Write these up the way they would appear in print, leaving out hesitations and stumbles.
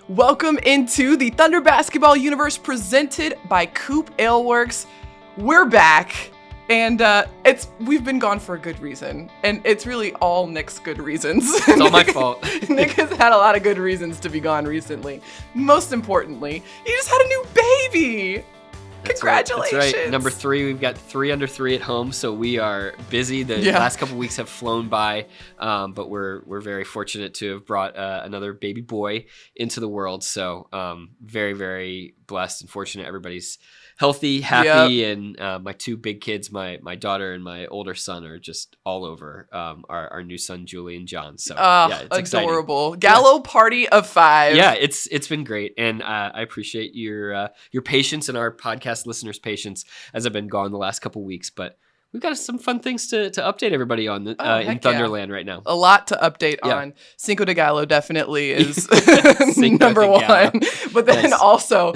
Welcome into the Thunder Basketball Universe presented by COOP Ale Works. We're back, and we've been gone for a good reason, and it's really all Nick's good reasons. It's all my fault. Nick has had a lot of good reasons to be gone recently. Most importantly, he just had a new baby. Congratulations. That's right. Number 3, we've got 3 under 3 at home, so we are busy. The last couple weeks have flown by, but we're very fortunate to have brought another baby boy into the world. So very, very blessed and fortunate. Everybody's healthy, happy, and my 2 big kids, my daughter and my older son, are just all over. Our new son, Julie and John. So it's adorable. Exciting. Gallo party of 5. Yeah, it's been great, and I appreciate your patience and our podcast listeners' patience as I've been gone the last couple weeks. But we've got some fun things to update everybody on in Thunderland right now. A lot to update on. Cinco de Gallo definitely is number 1, but then also.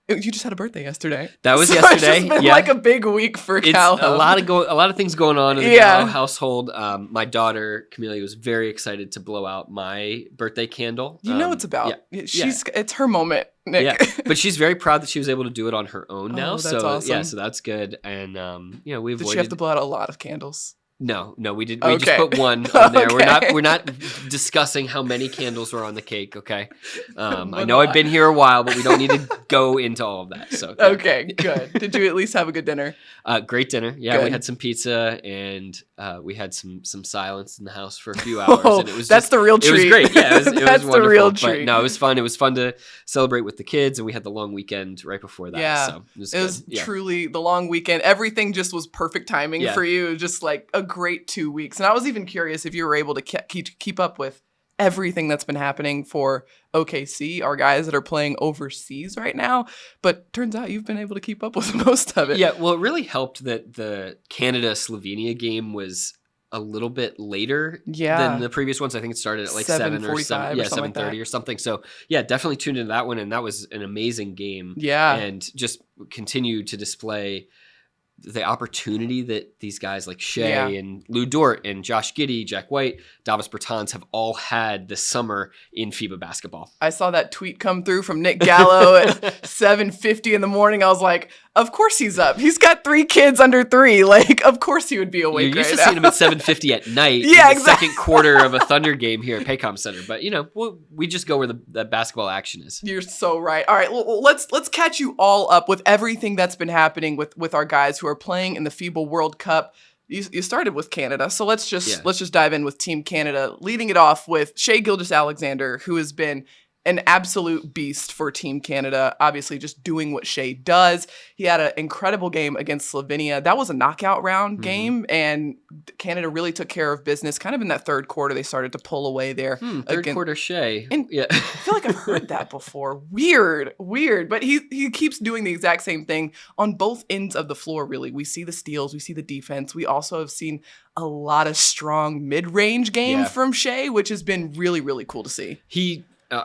You just had a birthday yesterday. That was yesterday. It's been like a big week for Gallo. A lot of things going on in the Gallo household. My daughter Camelia was very excited to blow out my birthday candle. You know what it's about. It's her moment, Nick. Yeah, but she's very proud that she was able to do it on her own now. That's awesome. So that's good. And we avoided. Did she have to blow out a lot of candles? No, we did. We just put one on there. Okay. We're not discussing how many candles were on the cake. Okay, I know I've been here a while, but we don't need to go into all of that. So okay, good. Did you at least have a good dinner? Great dinner. Yeah, we had some pizza and we had some silence in the house for a few hours, and it was the real treat. It was great. Yeah, it was wonderful. The real treat. But no, it was fun. It was fun to celebrate with the kids, and we had the long weekend right before that. Yeah, so it was truly the long weekend. Everything just was perfect timing for you. Just like a great 2 weeks. And I was even curious if you were able to keep up with everything that's been happening for OKC, our guys that are playing overseas right now. But turns out you've been able to keep up with most of it. Yeah, well, it really helped that the Canada-Slovenia game was a little bit later than the previous ones. I think it started at like 7 or 7. Yeah, 7:30 or something. So yeah, definitely tuned into that one, and that was an amazing game. Yeah, and just continued to display the opportunity that these guys like Shai and Dort and Josh Giddey, Jack White, Dāvis Bertāns have all had this summer in FIBA basketball. I saw that tweet come through from Nick Gallo at 7:50 in the morning. I was like, of course he's up. He's got 3 kids under 3. Like, of course he would be awake. You're used to seeing him at 7:50 at night in the second quarter of a Thunder game here at Paycom Center. But, we just go where the basketball action is. You're so right. All right, well, let's catch you all up with everything that's been happening with our guys who are playing in the FIBA World Cup. You started with Canada, so let's just dive in with Team Canada, leading it off with Shai Gilgeous-Alexander, who has been an absolute beast for Team Canada, obviously just doing what Shai does. He had an incredible game against Slovenia. That was a knockout round game, and Canada really took care of business. Kind of in that third quarter, they started to pull away there. Third quarter Shai. And I feel like I've heard that before. Weird. But he keeps doing the exact same thing on both ends of the floor, really. We see the steals, we see the defense. We also have seen a lot of strong mid-range game from Shai, which has been really, really cool to see.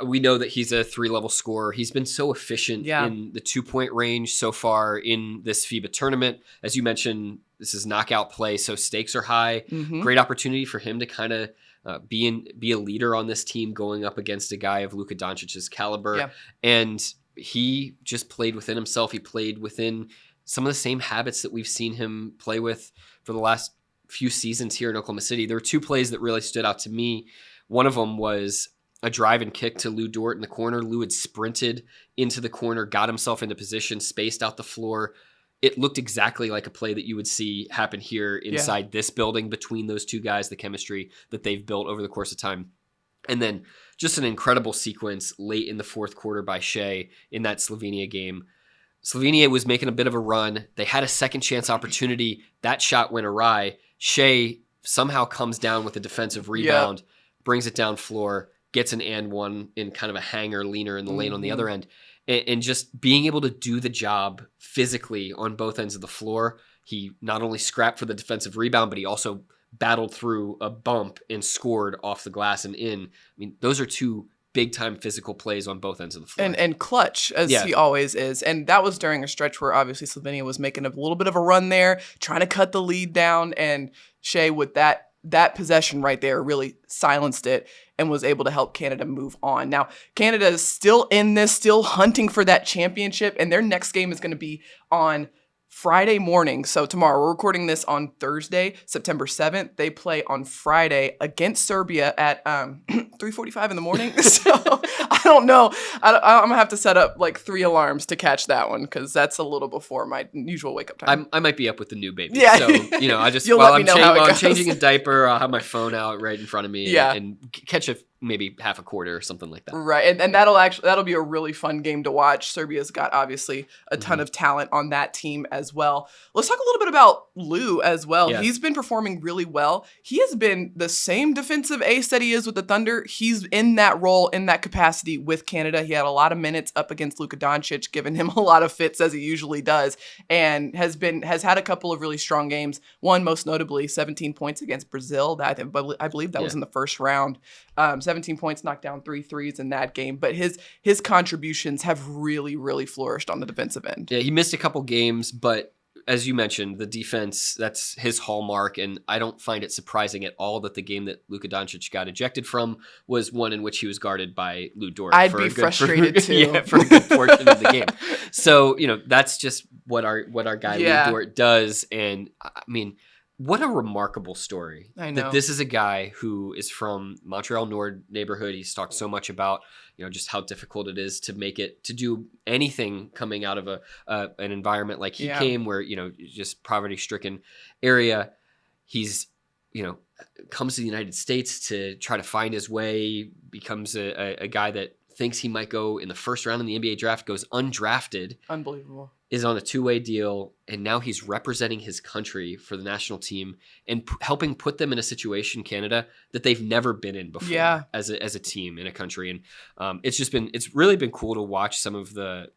We know that he's a 3-level scorer. He's been so efficient in the 2-point range so far in this FIBA tournament. As you mentioned, this is knockout play, so stakes are high. Great opportunity for him to kind of be a leader on this team going up against a guy of Luka Doncic's caliber. Yeah. And he just played within himself. He played within some of the same habits that we've seen him play with for the last few seasons here in Oklahoma City. There were 2 plays that really stood out to me. One of them was a drive and kick to Dort in the corner. Lou had sprinted into the corner, got himself into position, spaced out the floor. It looked exactly like a play that you would see happen here inside this building between those 2 guys, the chemistry that they've built over the course of time. And then just an incredible sequence late in the fourth quarter by Shai in that Slovenia game. Slovenia was making a bit of a run. They had a second chance opportunity. That shot went awry. Shai somehow comes down with a defensive rebound, brings it down floor, gets an and one in kind of a hanger leaner in the lane on the other end, and just being able to do the job physically on both ends of the floor. He not only scrapped for the defensive rebound, but he also battled through a bump and scored off the glass and in. I mean, those are 2 big-time physical plays on both ends of the floor. And clutch, as he always is. And that was during a stretch where obviously Slovenia was making a little bit of a run there, trying to cut the lead down, and Shai with that that possession right there really silenced it and was able to help Canada move on. Now, Canada is still in this, still hunting for that championship, and their next game is going to be on Friday morning. So tomorrow, we're recording this on Thursday, September 7th. They play on Friday against Serbia at 3:45 in the morning. So I don't know. I'm going to have to set up like 3 alarms to catch that one because that's a little before my usual wake up time. I might be up with the new baby. Yeah. So, I just, While I'm changing a diaper, I'll have my phone out right in front of me and catch maybe half a quarter or something like that. Right. And that'll be a really fun game to watch. Serbia's got obviously a ton of talent on that team as well. Let's talk a little bit about Lou as well. Yeah. He's been performing really well. He has been the same defensive ace that he is with the Thunder. He's in that role, in that capacity with Canada. He had a lot of minutes up against Luka Doncic, giving him a lot of fits as he usually does, and has had a couple of really strong games. One most notably 17 points against Brazil. I believe that was in the first round. 17 points, knocked down 3 threes in that game. But his contributions have really, really flourished on the defensive end. Yeah, he missed a couple games, but as you mentioned, the defense, that's his hallmark. And I don't find it surprising at all that the game that Luka Doncic got ejected from was one in which he was guarded by Lou Dort. I'd be frustrated too. Yeah, for a good portion of the game. So, that's just what our guy Lou Dort does. And I mean, what a remarkable story. I know. That this is a guy who is from Montreal Nord neighborhood. He's talked so much about, just how difficult it is to make it, to do anything coming out of an environment like he came, where, just poverty-stricken area. He's, comes to the United States to try to find his way, becomes a guy that thinks he might go in the first round in the NBA draft, goes undrafted. Unbelievable. Is on a 2-way deal, and now he's representing his country for the national team and helping put them in a situation, Canada, that they've never been in before as a team in a country. And it's really been cool to watch some of the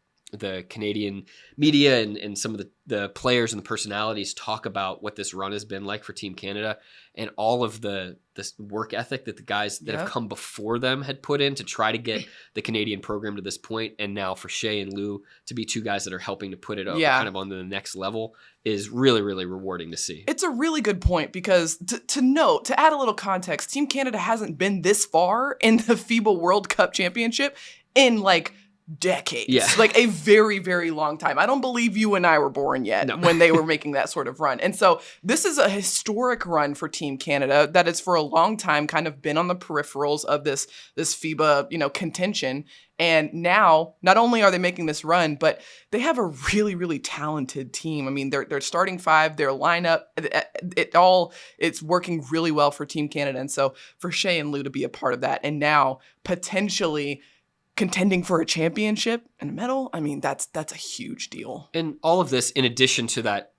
Canadian media and some of the players and the personalities talk about what this run has been like for Team Canada and all of this work ethic that the guys that have come before them had put in to try to get the Canadian program to this point. And now for Shai and Lou to be 2 guys that are helping to put it up kind of on the next level is really, really rewarding to see. It's a really good point because to add a little context, Team Canada hasn't been this far in the FIBA World Cup Championship in decades, like a very, very long time. I don't believe you and I were born yet when they were making that sort of run. And so this is a historic run for Team Canada that has for a long time kind of been on the peripherals of this FIBA, contention. And now, not only are they making this run, but they have a really, really talented team. I mean, their starting 5, their lineup, it's working really well for Team Canada. And so for Shai and Lou to be a part of that, and now potentially contending for a championship and a medal, I mean, that's a huge deal. And all of this, in addition to that,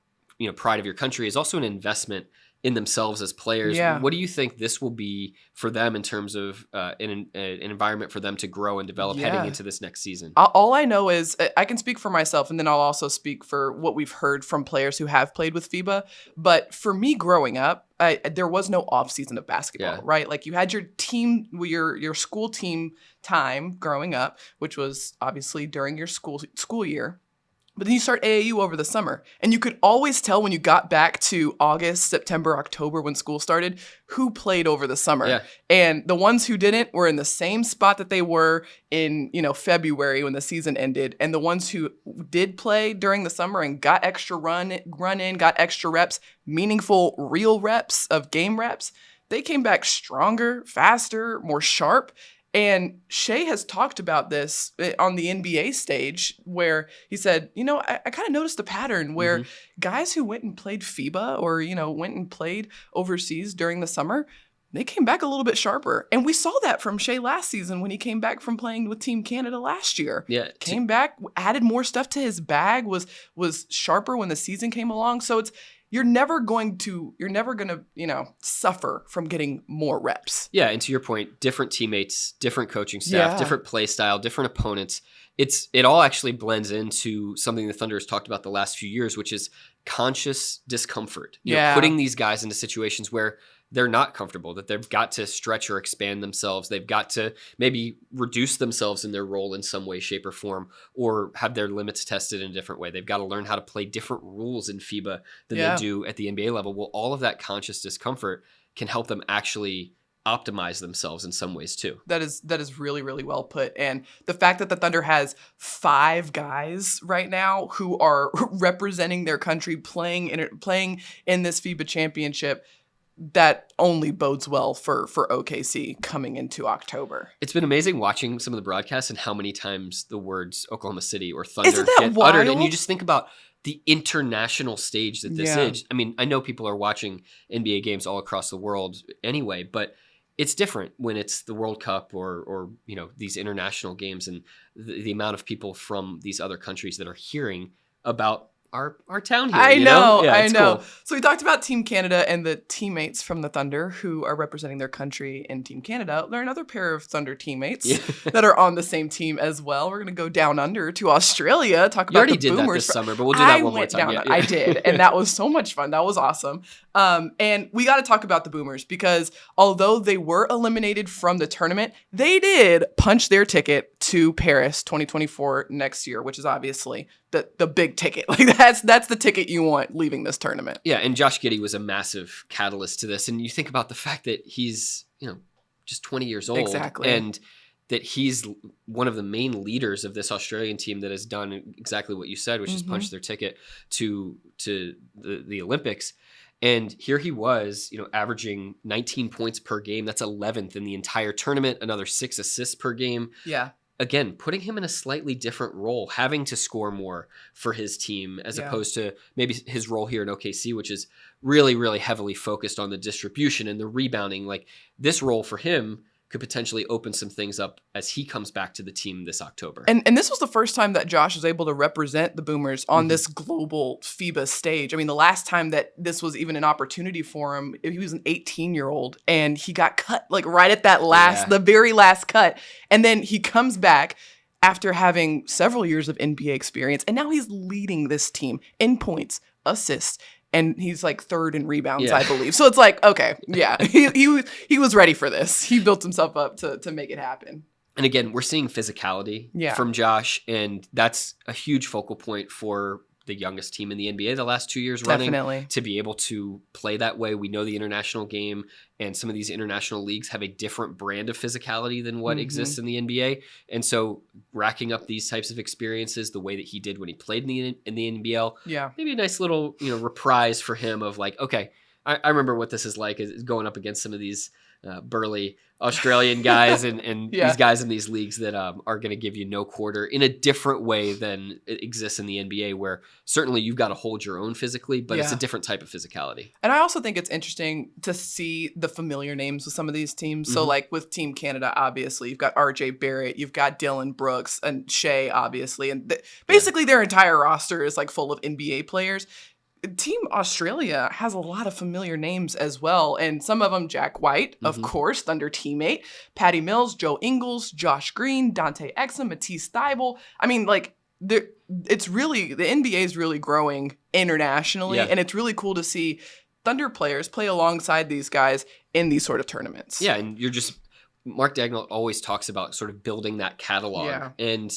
pride of your country, is also an investment in themselves as players. Yeah. What do you think this will be for them in terms of an environment for them to grow and develop heading into this next season? All I know is I can speak for myself, and then I'll also speak for what we've heard from players who have played with FIBA. But for me growing up, there was no off season of basketball, right? Like you had your team, your school team time growing up, which was obviously during your school year. But then you start AAU over the summer, and you could always tell when you got back to August, September, October, when school started, who played over the summer. Yeah. And the ones who didn't were in the same spot that they were in, February when the season ended. And the ones who did play during the summer and got extra run in, got extra reps, meaningful, real reps of game reps, they came back stronger, faster, more sharp. And Shai has talked about this on the NBA stage where he said, I kind of noticed a pattern where guys who went and played FIBA or, went and played overseas during the summer, they came back a little bit sharper. And we saw that from Shai last season when he came back from playing with Team Canada last year. Yeah. Came back, added more stuff to his bag, was sharper when the season came along. So you're never going to, suffer from getting more reps. Yeah, and to your point, different teammates, different coaching staff, different play style, different opponents. It all actually blends into something the Thunder has talked about the last few years, which is conscious discomfort. Putting these guys into situations where they're not comfortable, that they've got to stretch or expand themselves. They've got to maybe reduce themselves in their role in some way, shape, or form, or have their limits tested in a different way. They've got to learn how to play different rules in FIBA than they do at the NBA level. Well, all of that conscious discomfort can help them actually optimize themselves in some ways too. That is really, really well put. And the fact that the Thunder has 5 guys right now who are representing their country playing in this FIBA championship, that only bodes well for OKC coming into October. It's been amazing watching some of the broadcasts and how many times the words Oklahoma City or Thunder Isn't that get wild? uttered. And you just think about the international stage that this is. I mean, I know people are watching NBA games all across the world anyway, but it's different when it's the World Cup or these international games, and the amount of people from these other countries that are hearing about our town here. I know. Cool. So we talked about Team Canada and the teammates from the Thunder who are representing their country in Team Canada. There are another pair of Thunder teammates that are on the same team as well. We're going to go down under to Australia, talk about the Boomers. You already did that this summer, but we'll do that one more time. I did, and that was so much fun. That was awesome. And we got to talk about the Boomers because although they were eliminated from the tournament, they did punch their ticket to Paris 2024 next year, which is obviously the big ticket. Like that's the ticket you want leaving this tournament. Yeah, and Josh Giddey was a massive catalyst to this. And you think about the fact that he's, just 20 years old. Exactly. And that he's one of the main leaders of this Australian team that has done exactly what you said, which is punch their ticket to the Olympics. And here he was, averaging 19 points per game. That's 11th in the entire tournament, another 6 assists per game. Yeah. Again, putting him in a slightly different role, having to score more for his team as opposed to maybe his role here in OKC, which is really, really heavily focused on the distribution and the rebounding. Like this role for him could potentially open some things up as he comes back to the team this October. And this was the first time that Josh was able to represent the Boomers on this global FIBA stage. I mean, the last time that this was even an opportunity for him, he was an 18-year-old and he got cut like right at that the very last cut. And then he comes back after having several years of NBA experience. And now he's leading this team in points, assists, and he's like 3rd in rebounds, I believe. So it's like, okay, he was ready for this. He built himself up to make it happen. And again, we're seeing physicality from Josh, and that's a huge focal point for the youngest team in the NBA the last 2 years running. To be able to play that way. We know the international game and some of these international leagues have a different brand of physicality than what exists in the NBA. And so racking up these types of experiences the way that he did when he played in the NBL, maybe a nice little reprise for him of like, okay, I remember what this is like, is going up against some of these burly Australian guys and these guys in these leagues that are going to give you no quarter in a different way than it exists in the NBA, where certainly you've got to hold your own physically, but it's a different type of physicality. And I also think it's interesting to see the familiar names with some of these teams. So like with Team Canada, obviously, you've got RJ Barrett, you've got Dylan Brooks and Shai, obviously. And basically their entire roster is like full of NBA players. Team Australia has a lot of familiar names as well, and some of them Jack White, of course, Thunder teammate, Patty Mills, Joe Ingles, Josh Green, Dante Exum, Matisse Thybulle. I mean, like, it's really, the NBA is really growing internationally, and it's really cool to see Thunder players play alongside these guys in these sort of tournaments. Yeah, and Mark Dagnall always talks about sort of building that catalog, and,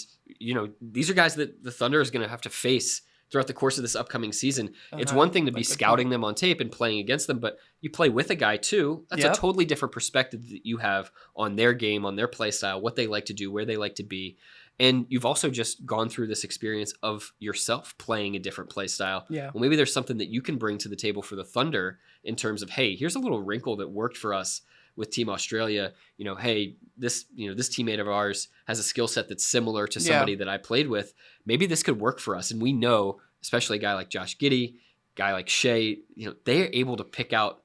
these are guys that the Thunder is going to have to face throughout the course of this upcoming season. It's one thing to be scouting them on tape and playing against them, but you play with a guy too. That's a totally different perspective that you have on their game, on their play style, what they like to do, where they like to be. And you've also just gone through this experience of yourself playing a different play style. Yeah. Well, maybe there's something that you can bring to the table for the Thunder in terms of, hey, here's a little wrinkle that worked for us with Team Australia. Hey, this teammate of ours has a skill set that's similar to somebody that I played with. Maybe this could work for us. And we know, especially a guy like Josh Giddey, guy like Shai, they are able to pick out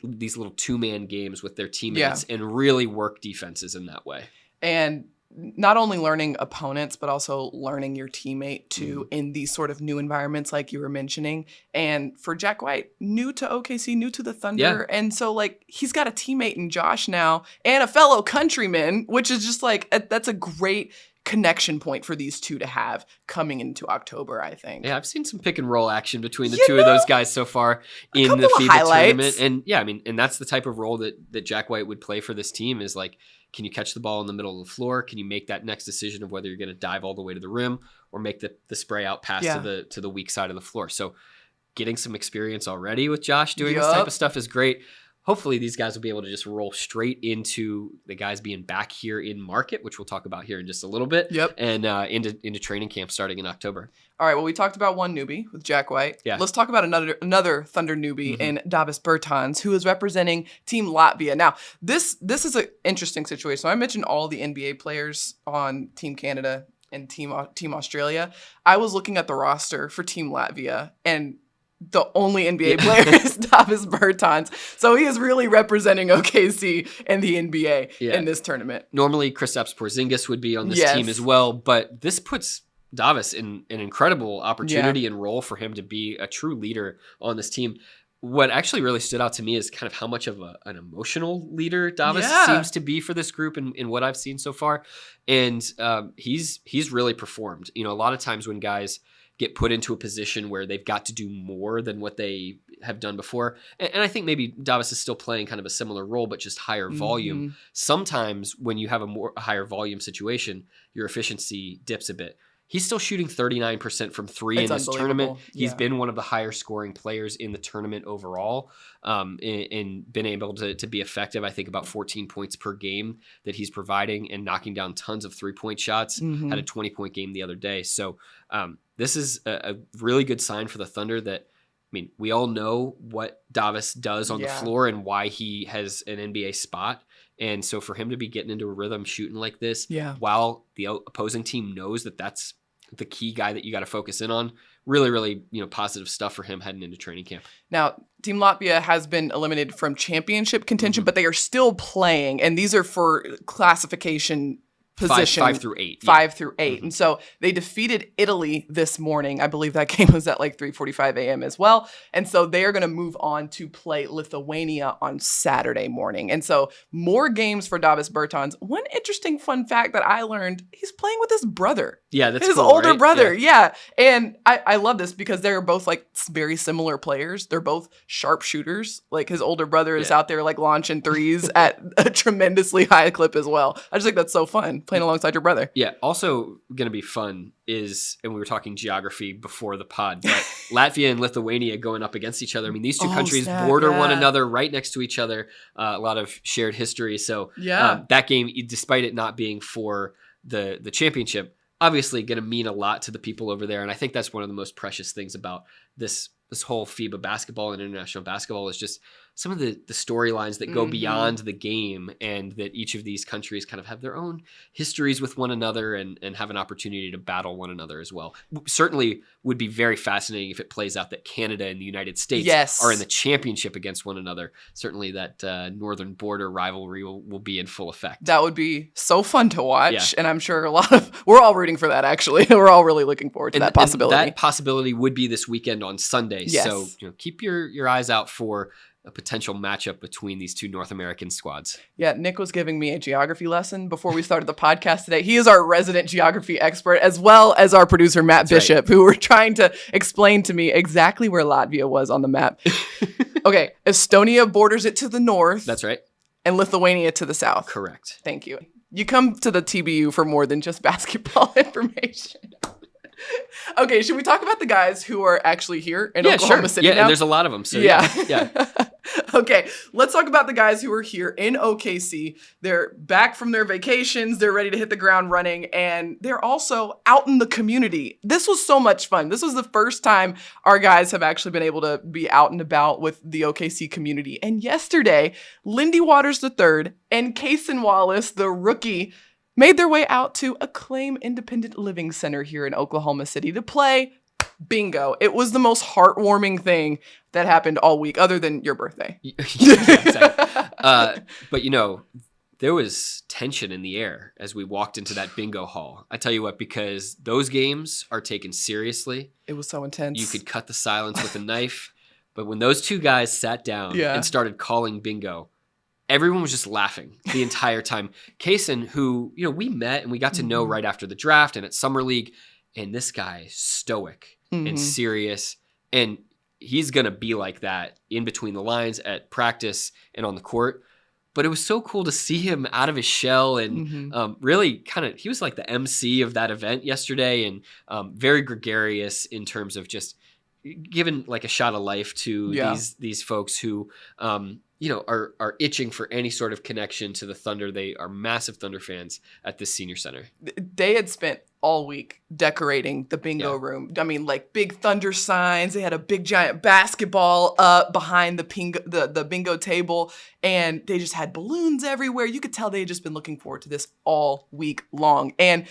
these little 2-man games with their teammates and really work defenses in that way. And not only learning opponents, but also learning your teammate too in these sort of new environments like you were mentioning. And for Jack White, new to OKC, new to the Thunder. Yeah. And so like he's got a teammate in Josh now and a fellow countryman, which is just like, that's a great connection point for these two to have coming into October, I think. Yeah, I've seen some pick and roll action between the two of those guys so far in the FIBA tournament. And yeah, I mean, and that's the type of role that Jack White would play for this team is like, can you catch the ball in the middle of the floor? Can you make that next decision of whether you're going to dive all the way to the rim or make the spray out pass to the weak side of the floor? So getting some experience already with Josh doing this type of stuff is great. hopefully these guys will be able to just roll straight into the guys being back here in market, which we'll talk about here in just a little bit. Yep. And into training camp starting in October. All right, well, we talked about one newbie with Jack White. Yeah. Let's talk about another Thunder newbie in Dāvis Bertāns, who is representing Team Latvia. Now, this is an interesting situation. So I mentioned all the NBA players on Team Canada and Team Australia. I was looking at the roster for Team Latvia, and the only NBA player is Dāvis Bertāns. So he is really representing OKC and the NBA in this tournament. Normally, Kristaps Porzingis would be on this team as well, but this puts Dāvis in an incredible opportunity and role for him to be a true leader on this team. What actually really stood out to me is kind of how much of an emotional leader Dāvis seems to be for this group in what I've seen so far. And he's really performed. You know, a lot of times when guys get put into a position where they've got to do more than what they have done before. And I think maybe Dāvis is still playing kind of a similar role, but just higher volume. Sometimes when you have a higher volume situation, your efficiency dips a bit. He's still shooting 39% from three in this tournament. He's been one of the higher scoring players in the tournament overall, and been able to be effective. I think about 14 points per game that he's providing and knocking down tons of 3-point shots. Had a 20-point game the other day. So this is a really good sign for the Thunder that, I mean, we all know what Dāvis does on the floor and why he has an NBA spot. And so for him to be getting into a rhythm shooting like this, while the opposing team knows that that's the key guy that you got to focus in on, really, really, positive stuff for him heading into training camp. Now, Team Latvia has been eliminated from championship contention, but they are still playing, and these are for classification position 5 through 8. 5 through 8. And so they defeated Italy this morning. I believe that game was at like 3:45 a.m. as well. And so they are going to move on to play Lithuania on Saturday morning. And so more games for Dāvis Bertāns. One interesting fun fact that I learned, he's playing with his brother. Yeah, that's his cool, older right? brother. Yeah. And I love this because they're both like very similar players. They're both sharpshooters. Like his older brother is out there like launching threes at a tremendously high clip as well. I just think that's so fun. Playing alongside your brother. Yeah. Also going to be fun is, and we were talking geography before the pod, but Latvia and Lithuania going up against each other. I mean, these two countries border one another right next to each other. A lot of shared history. So that game, despite it not being for the championship, obviously going to mean a lot to the people over there. And I think that's one of the most precious things about this whole FIBA basketball and international basketball is just some of the storylines that go beyond the game, and that each of these countries kind of have their own histories with one another and have an opportunity to battle one another as well. Certainly would be very fascinating if it plays out that Canada and the United States are in the championship against one another. Certainly that northern border rivalry will be in full effect. That would be so fun to watch. And I'm sure we're all rooting for that, actually. We're all really looking forward to that possibility. And that possibility would be this weekend on Sunday. Yes. So keep your eyes out for a potential matchup between these two North American squads. Yeah, Nick was giving me a geography lesson before we started the podcast today. He is our resident geography expert, as well as our producer, Matt Bishop, who were trying to explain to me exactly where Latvia was on the map. Okay, Estonia borders it to the north. That's right. And Lithuania to the south. Correct. Thank you. You come to the TBU for more than just basketball information. Okay, should we talk about the guys who are actually here in Oklahoma City now? Yeah, and there's a lot of them. So yeah. Okay, let's talk about the guys who are here in OKC. They're back from their vacations. They're ready to hit the ground running, and they're also out in the community. This was so much fun. This was the first time our guys have actually been able to be out and about with the OKC community. And yesterday, Lindy Waters III and Cason Wallace, the rookie, made their way out to Acclaim Independent Living Center here in Oklahoma City to play bingo. It was the most heartwarming thing that happened all week, other than your birthday. Exactly. But there was tension in the air as we walked into that bingo hall. I tell you what, because those games are taken seriously. It was so intense. You could cut the silence with a knife. But when those two guys sat down and started calling bingo, everyone was just laughing the entire time. Cason, who, we met and we got to know right after the draft and at Summer League, and this guy stoic and serious, and he's going to be like that in between the lines at practice and on the court. But it was so cool to see him out of his shell and really he was like the MC of that event yesterday, and very gregarious in terms of just giving like a shot of life to these folks who are itching for any sort of connection to the Thunder. They are massive Thunder fans at this senior center. They had spent all week decorating the bingo room. I mean, like big Thunder signs. They had a big giant basketball up behind the bingo table, and they just had balloons everywhere. You could tell they had just been looking forward to this all week long. And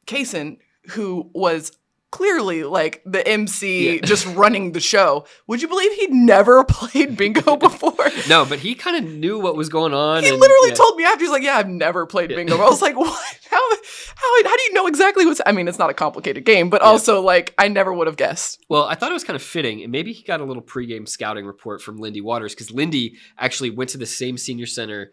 Cason, who was clearly like the MC just running the show. Would you believe he'd never played bingo before? No, but he kind of knew what was going on. He literally told me after, he's like, yeah, I've never played bingo. I was like, what? How do you know exactly what's, I mean, it's not a complicated game, but also like, I never would have guessed. Well, I thought it was kind of fitting, and maybe he got a little pregame scouting report from Lindy Waters, because Lindy actually went to the same senior center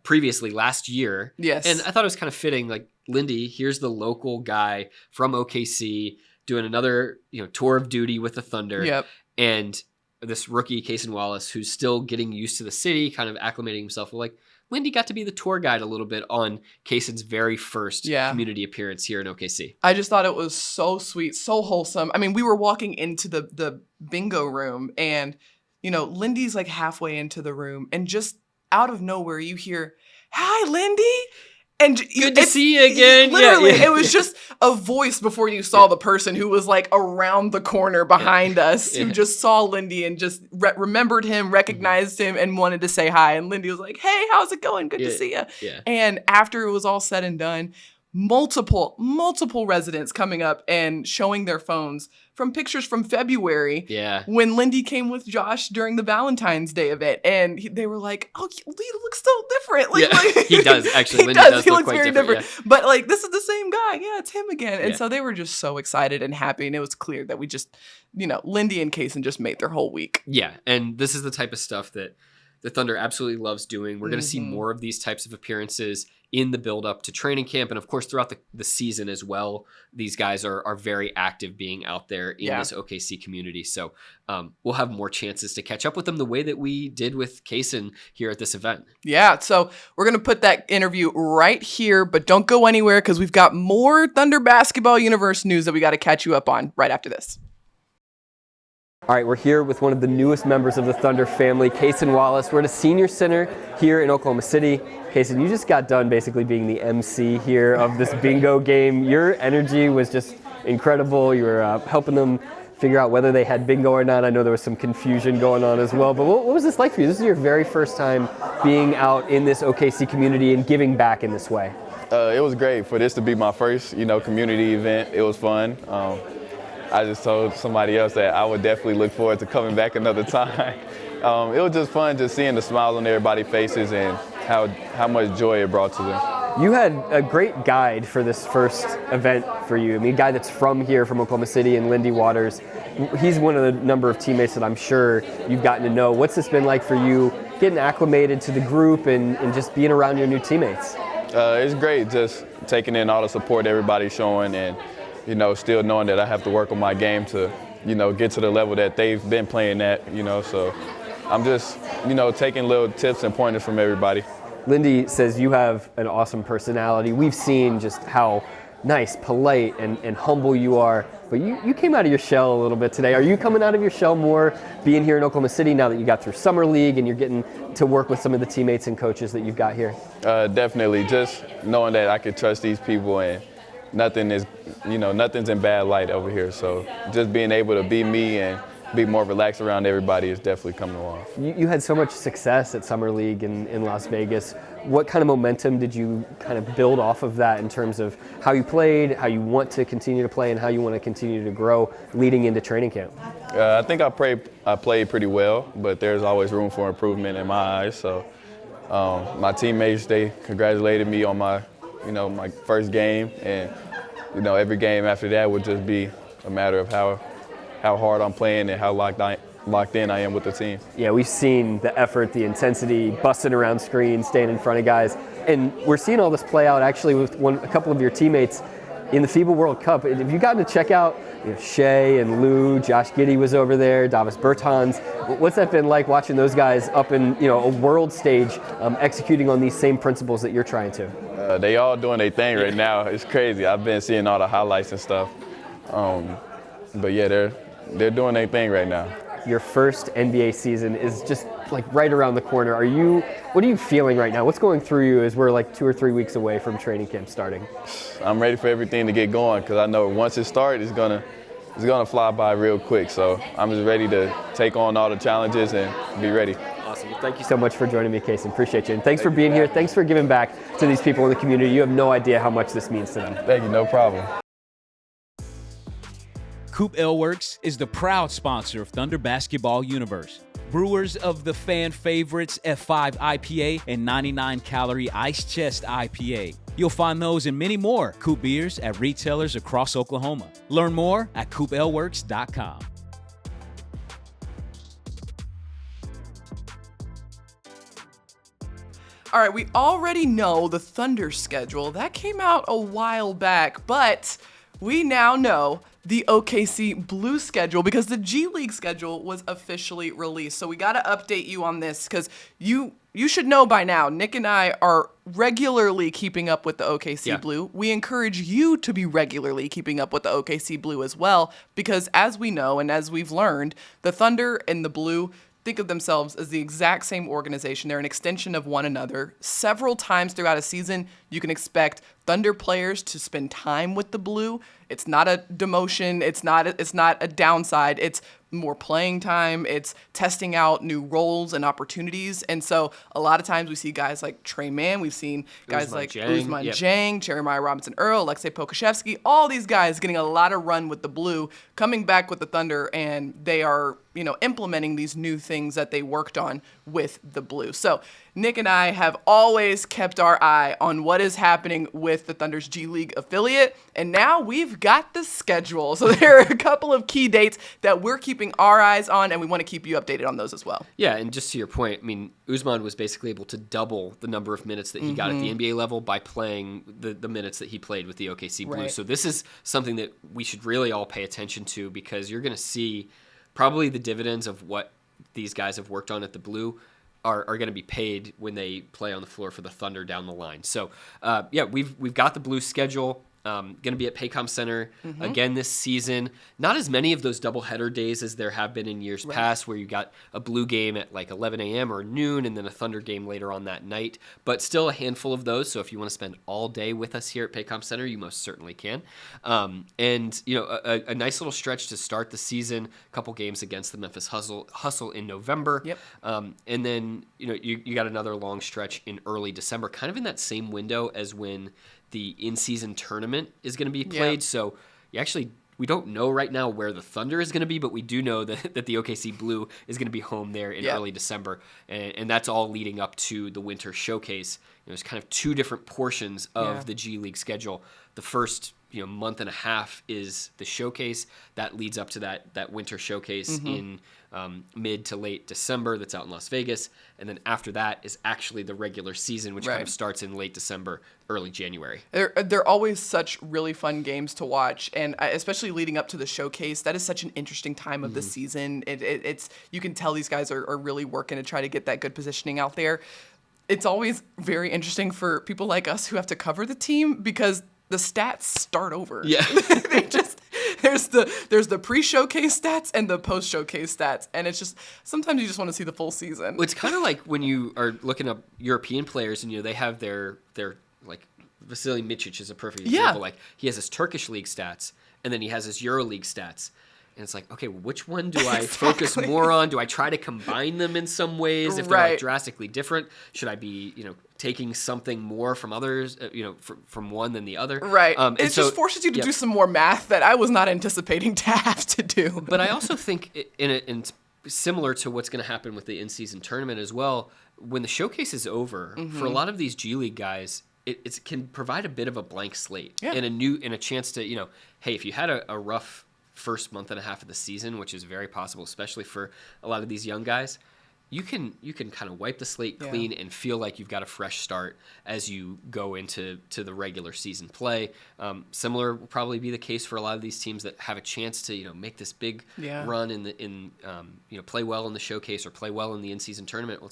previously last year. Yes. And I thought it was kind of fitting, like, Lindy, here's the local guy from OKC doing another, tour of duty with the Thunder. Yep. And this rookie, Cason Wallace, who's still getting used to the city, kind of acclimating himself. Well, like, Lindy got to be the tour guide a little bit on Cason's very first community appearance here in OKC. I just thought it was so sweet, so wholesome. I mean, we were walking into the bingo room, and, Lindy's like halfway into the room, and just out of nowhere, you hear, "Hi, Lindy." And good to see you again. Literally, it was just a voice before you saw the person who was like around the corner behind us, who just saw Lindy and just remembered him, recognized him, and wanted to say hi. And Lindy was like, "Hey, how's it going? Good to see you." Yeah. And after it was all said and done, multiple residents coming up and showing their phones from pictures from February when Lindy came with Josh during the Valentine's Day event. And they were like, "Oh, Lee looks so different." Like, he does, actually. Lindy does he look looks quite very different. different. But like, this is the same guy. Yeah, it's him again. And so they were just so excited and happy. And it was clear that we just, Lindy and Cason just made their whole week. Yeah, and this is the type of stuff that the Thunder absolutely loves doing. We're going to see more of these types of appearances in the build-up to training camp, and of course throughout the season as well. These guys are very active being out there in this OKC community. So we'll have more chances to catch up with them the way that we did with Cason here at this event. Yeah, so we're going to put that interview right here, but don't go anywhere because we've got more Thunder Basketball Universe news that we got to catch you up on right after this. All right, we're here with one of the newest members of the Thunder family, Cason Wallace. We're at a senior center here in Oklahoma City. Cason, you just got done basically being the MC here of this bingo game. Your energy was just incredible. You were helping them figure out whether they had bingo or not. I know there was some confusion going on as well, but what was this like for you? This is your very first time being out in this OKC community and giving back in this way. It was great for this to be my first, community event. It was fun. I just told somebody else that I would definitely look forward to coming back another time. It was just fun just seeing the smiles on everybody's faces and how much joy it brought to them. You had a great guide for this first event for you. I mean, a guy that's from here, from Oklahoma City, and Lindy Waters. He's one of the number of teammates that I'm sure you've gotten to know. What's this been like for you, getting acclimated to the group and just being around your new teammates? It's great just taking in all the support everybody's showing and still knowing that I have to work on my game to, get to the level that they've been playing at, so I'm just, taking little tips and pointers from everybody. Lindy says you have an awesome personality. We've seen just how nice, polite, and humble you are, but you came out of your shell a little bit today. Are you coming out of your shell more being here in Oklahoma City now that you got through Summer League and you're getting to work with some of the teammates and coaches that you've got here? Definitely, just knowing that I could trust these people and nothing's in bad light over here. So just being able to be me and be more relaxed around everybody is definitely coming along. You had so much success at Summer League in Las Vegas. What kind of momentum did you kind of build off of that in terms of how you played, how you want to continue to play, and how you want to continue to grow leading into training camp? I think I played pretty well, but there's always room for improvement in my eyes. So my teammates, they congratulated me on my first game, and every game after that would just be a matter of how hard I'm playing and how locked in I am with the team. Yeah, we've seen the effort, the intensity, busting around screens, staying in front of guys, and we're seeing all this play out actually with a couple of your teammates in the FIBA World Cup. Have you gotten to check out Shai and Lou? Josh Giddey was over there, Dāvis Bertāns. What's that been like watching those guys up in a world stage executing on these same principles that you're trying to? They all doing their thing right now. It's crazy. I've been seeing all the highlights and stuff. But yeah, they're doing their thing right now. your first NBA season is just like right around the corner. What are you feeling right now? What's going through you as we're like 2 or 3 weeks away from training camp starting? I'm ready for everything to get going because I know once it starts, it's gonna fly by real quick. So I'm just ready to take on all the challenges and be ready. Awesome. Well, thank you so much for joining me, Cason. Appreciate you. And thanks for being here. Thanks for giving back to these people in the community. You have no idea how much this means to them. Thank you. No problem. COOP Ale Works is the proud sponsor of Thunder Basketball Universe. Brewers of the fan favorites F5 IPA and 99-calorie Ice Chest IPA. You'll find those and many more COOP beers at retailers across Oklahoma. Learn more at coopaleworks.com. All right, we already know the Thunder schedule. That came out a while back, but we now know the OKC Blue schedule because the G League schedule was officially released. So we got to update you on this because you should know by now, Nick and I are regularly keeping up with the OKC Blue. We encourage you to be regularly keeping up with the OKC Blue as well because as we know and as we've learned, the Thunder and the Blue think of themselves as the exact same organization. They're an extension of one another. Several times throughout a season, you can expect Thunder players to spend time with the Blue. It's not a demotion. It's not a downside. It's more playing time. It's testing out new roles and opportunities. And so a lot of times we see guys like Trey Mann. We've seen guys like Ousmane Dieng, Jeremiah Robinson-Earl, Alexei Pokusevski, all these guys getting a lot of run with the Blue, coming back with the Thunder, and they are, implementing these new things that they worked on with the Blue. So Nick and I have always kept our eye on what is happening with the Thunder's G League affiliate, and now we've got the schedule. So there are a couple of key dates that we're keeping our eyes on, and we want to keep you updated on those as well. Yeah, and just to your point, Ousmane was basically able to double the number of minutes that he got at the NBA level by playing the minutes that he played with the OKC Blue. Right. So this is something that we should really all pay attention to because you're going to see probably the dividends of what these guys have worked on at the Blue are going to be paid when they play on the floor for the Thunder down the line. So, we've got the Blue schedule. Going to be at Paycom Center again this season. Not as many of those doubleheader days as there have been in years past where you got a Blue game at like 11 a.m. or noon and then a Thunder game later on that night. But still a handful of those. So if you want to spend all day with us here at Paycom Center, you most certainly can. And a nice little stretch to start the season. A couple games against the Memphis Hustle in November. Yep. And then you got another long stretch in early December, kind of in that same window as when the in-season tournament is going to be played. So we don't know right now where the Thunder is going to be, but we do know that the OKC Blue is going to be home there in early December. And that's all leading up to the Winter Showcase. There's kind of two different portions of the G League schedule. The first month and a half is the showcase. That leads up to that Winter Showcase in mid to late December that's out in Las Vegas. And then after that is actually the regular season, which kind of starts in late December, early January. They're always such really fun games to watch, and especially leading up to the showcase, that is such an interesting time of the season. It's you can tell these guys are really working to try to get that good positioning out there. It's always very interesting for people like us who have to cover the team because the stats start over. Yeah. There's the pre-showcase stats and the post-showcase stats, and it's just sometimes you just want to see the full season. It's kind of like when you are looking up European players and they have their like Vasily Micic is a perfect example. Like he has his Turkish league stats and then he has his EuroLeague stats. And it's like, okay, which one do I focus more on? Do I try to combine them in some ways if they're like drastically different? Should I be, taking something more from others, from one than the other? Right. It just forces you to do some more math that I was not anticipating to have to do. But I also think in similar to what's going to happen with the in-season tournament as well, when the showcase is over, for a lot of these G League guys, it can provide a bit of a blank slate and a chance to, hey, if you had a rough first month and a half of the season, which is very possible, especially for a lot of these young guys, you can kind of wipe the slate clean and feel like you've got a fresh start as you go into the regular season play. Similar will probably be the case for a lot of these teams that have a chance to make this big run in play well in the showcase or play well in the in-season tournament. Well,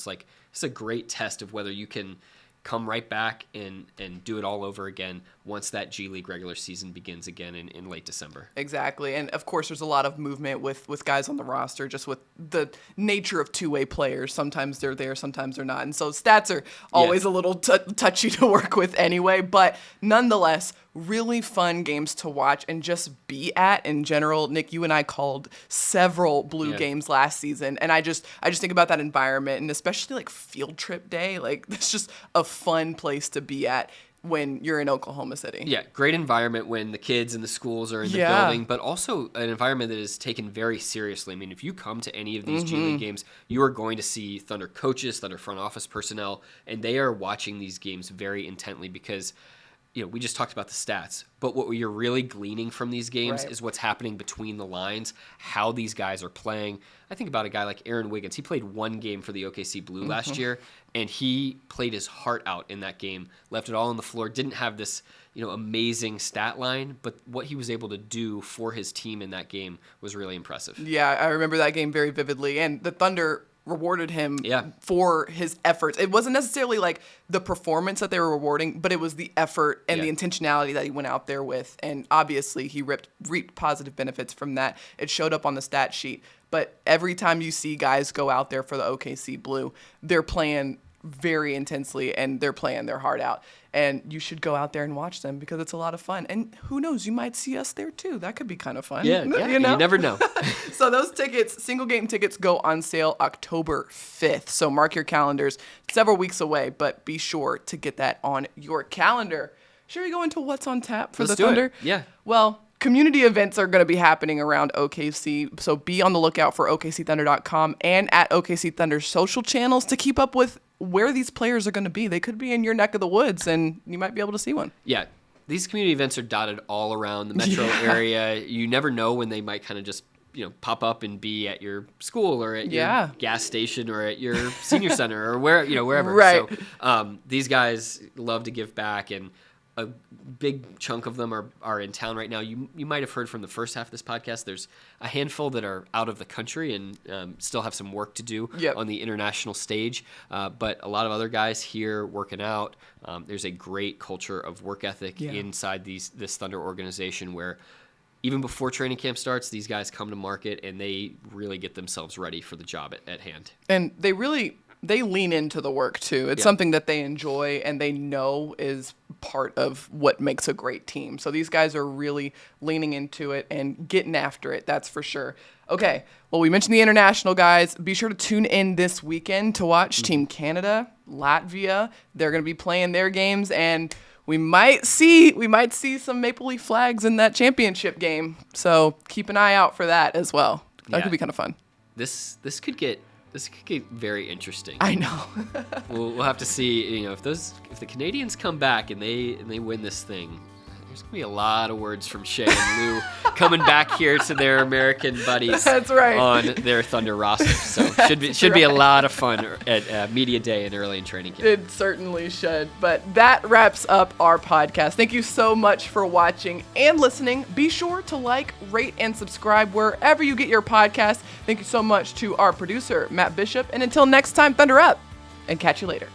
it's a great test of whether you can come right back and do it all over again once that G League regular season begins again in late December. Exactly. And of course, there's a lot of movement with guys on the roster, just with the nature of two-way players. Sometimes they're there, sometimes they're not. And so stats are always a little touchy to work with anyway. But nonetheless, really fun games to watch and just be at in general. Nick, you and I called several Blue games last season, and I just think about that environment, and especially like field trip day. Like, it's just a fun place to be at when you're in Oklahoma City. Yeah, great environment when the kids and the schools are in the building, but also an environment that is taken very seriously. I mean, if you come to any of these G League games, you are going to see Thunder coaches, Thunder front office personnel, and they are watching these games very intently because, we just talked about the stats, but what you're really gleaning from these games is what's happening between the lines, how these guys are playing. I think about a guy like Aaron Wiggins. He played one game for the OKC Blue last year, and he played his heart out in that game, left it all on the floor, didn't have this amazing stat line, but what he was able to do for his team in that game was really impressive. Yeah, I remember that game very vividly, and the Thunder rewarded him for his efforts. It wasn't necessarily like the performance that they were rewarding, but it was the effort and the intentionality that he went out there with. And obviously he reaped positive benefits from that. It showed up on the stat sheet. But every time you see guys go out there for the OKC Blue, they're playing very intensely and they're playing their heart out. And you should go out there and watch them because it's a lot of fun. And who knows, you might see us there too. That could be kind of fun. Yeah, you never know. So those tickets, single game tickets, go on sale October 5th. So mark your calendars, several weeks away, but be sure to get that on your calendar. Should we go into what's on tap for the Thunder? Yeah. Well, community events are going to be happening around OKC, so be on the lookout for OKCThunder.com and at OKC Thunder's social channels to keep up with where these players are going to be. They could be in your neck of the woods, and you might be able to see one. Yeah, these community events are dotted all around the metro area. You never know when they might kind of just pop up and be at your school or at your gas station or at your senior center or wherever. Right. So these guys love to give back, and a big chunk of them are in town right now. You might have heard from the first half of this podcast. There's a handful that are out of the country and still have some work to do on the international stage. But a lot of other guys here working out. There's a great culture of work ethic inside this Thunder organization where even before training camp starts, these guys come to market and they really get themselves ready for the job at hand. And they lean into the work too. It's something that they enjoy and they know is part of what makes a great team. So these guys are really leaning into it and getting after it. That's for sure. Okay. Well, we mentioned the international guys. Be sure to tune in this weekend to watch Team Canada, Latvia. They're going to be playing their games, and we might see some Maple Leaf flags in that championship game. So keep an eye out for that as well. That could be kind of fun. This could get very interesting. I know. we'll have to see. If the Canadians come back and they win this thing, there's gonna be a lot of words from Shai and Lou coming back here to their American buddies. That's right. On their Thunder roster. So should be a lot of fun at media day and early in training camp. It certainly should. But that wraps up our podcast. Thank you so much for watching and listening. Be sure to like, rate, and subscribe wherever you get your podcast. Thank you so much to our producer, Matt Bishop. And until next time, Thunder up, and catch you later.